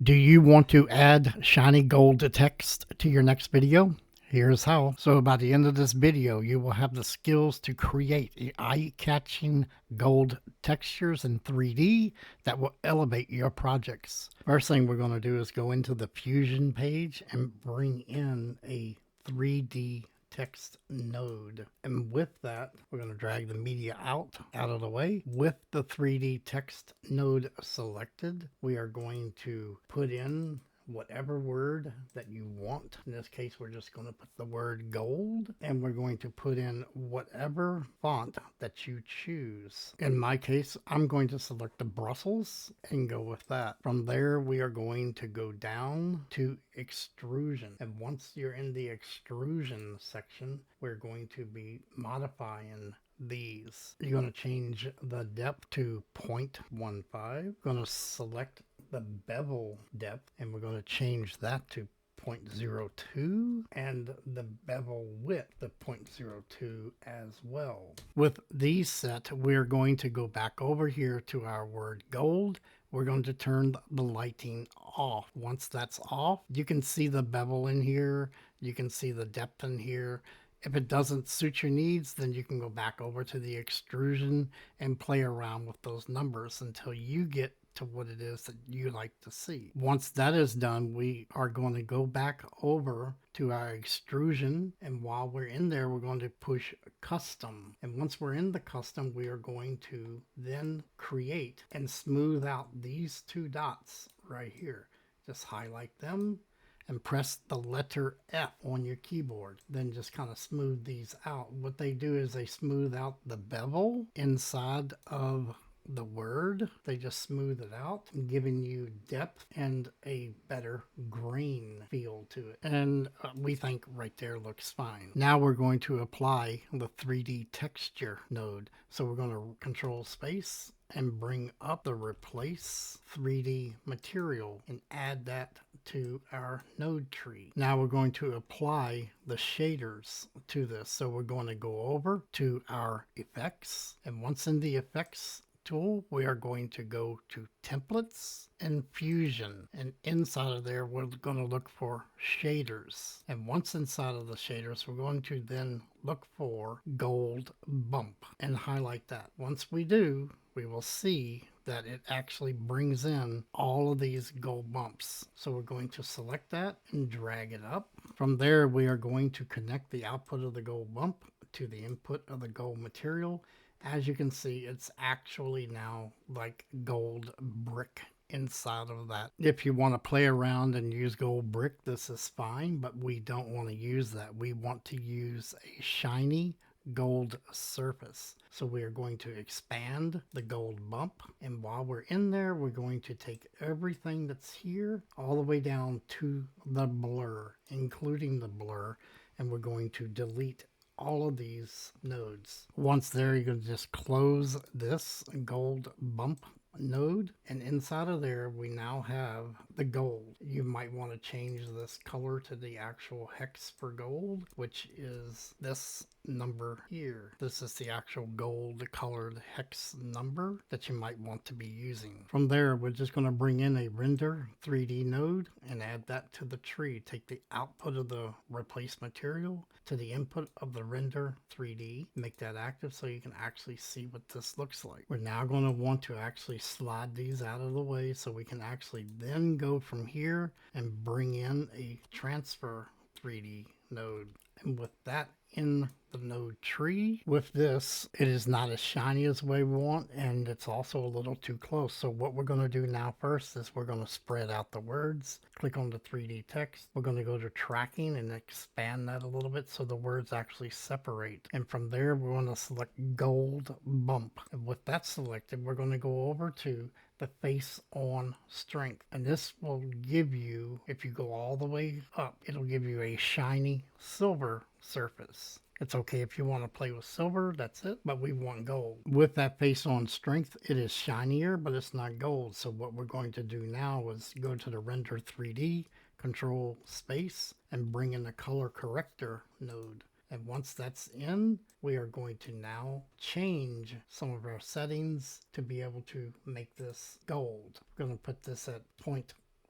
Do you want to add shiny gold text to your next video? Here's how. So by the end of this video, you will have the skills to create eye-catching gold textures in 3D that will elevate your projects. First thing we're going to do is go into the Fusion page and bring in a 3D text node. And with that, we're going to drag the media out of the way. With the 3D text node selected, we are going to put in whatever word that you want. In this case, we're just going to put the word gold, and we're going to put in whatever font that you choose. In my case, I'm going to select the Brussels and go with that. From there, we are going to go down to extrusion. And once you're in the extrusion section, we're going to be modifying these. You're going to change the depth to 0.15. Going to select the bevel depth, and we're going to change that to 0.02, and the bevel width to 0.02 as well. With these set, we're going to go back over here to our word gold. We're going to turn the lighting off. Once that's off, you can see the bevel in here. You can see the depth in here. If it doesn't suit your needs, then you can go back over to the extrusion and play around with those numbers until you get to what it is that you like to see. Once that is done, we are going to go back over to our extrusion, and while we're in there, we're going to push custom. And once we're in the custom, we are going to then create and smooth out these two dots right here. Just highlight them and press the letter F on your keyboard. Then just kind of smooth these out. What they do is they smooth out the bevel inside of the word. They just smooth it out, giving you depth and a better grain feel to it. And we think right there looks fine. Now we're going to apply the 3D texture node. So we're going to control space and bring up the replace 3D material and add that to our node tree. Now we're going to apply the shaders to this. So we're going to go over to our effects, and once in the effects tool, we are going to go to templates and fusion, and inside of there we're going to look for shaders. And once inside of the shaders, we're going to then look for gold bump and highlight that. Once we do, we will see that it actually brings in all of these gold bumps. So we're going to select that and drag it up. From there, we are going to connect the output of the gold bump to the input of the gold material. As you can see, it's actually now like gold brick inside of that. If you want to play around and use gold brick, this is fine, but we don't want to use that. We want to use a shiny gold surface. So we are going to expand the gold bump, and while we're in there, we're going to take everything that's here all the way down to the blur, including the blur, and we're going to delete all of these nodes. Once there, you can just close this gold bump node, and inside of there we now have the gold. You might want to change this color to the actual hex for gold, which is this number here. This is the actual gold colored hex number that you might want to be using. From there, we're just going to bring in a render 3D node and add that to the tree. Take the output of the replace material to the input of the render 3D, make that active so you can actually see what this looks like. We're now going to want to actually slide these out of the way so we can actually then go from here and bring in a transfer 3D node. And with that in the node tree, with this, it is not as shiny as the way we want, and it's also a little too close. So what we're going to do now first is we're going to spread out the words. Click on the 3D text. We're going to go to tracking and expand that a little bit so the words actually separate. And from there, we're going to select gold bump. And with that selected, we're going to go over to the face on strength, and this will give you, if you go all the way up, it'll give you a shiny silver surface. It's okay if you want to play with silver, that's it, but we want gold. With that face on strength, it is shinier, but it's not gold. So what we're going to do now is go to the render 3D, control space, and bring in the color corrector node. And once that's in, we are going to now change some of our settings to be able to make this gold. We're going to put this at 0.5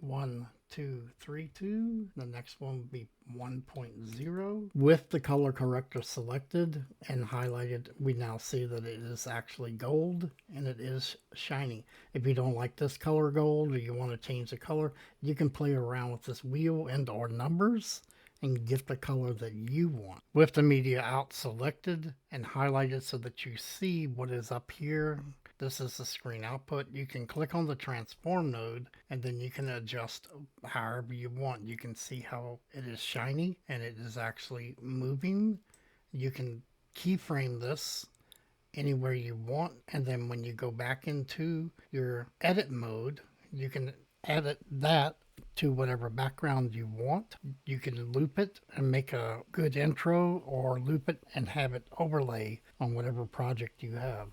0.1232. The next one will be 1.0. With the color corrector selected and highlighted, we now see that it is actually gold and it is shiny. If you don't like this color gold or you want to change the color, you can play around with this wheel and or numbers and get the color that you want. With the media out selected and highlighted so that you see what is up here, this is the screen output. You can click on the transform node and then you can adjust however you want. You can see how it is shiny and it is actually moving. You can keyframe this anywhere you want, and then when you go back into your edit mode, you can edit that to whatever background you want. You can loop it and make a good intro, or loop it and have it overlay on whatever project you have.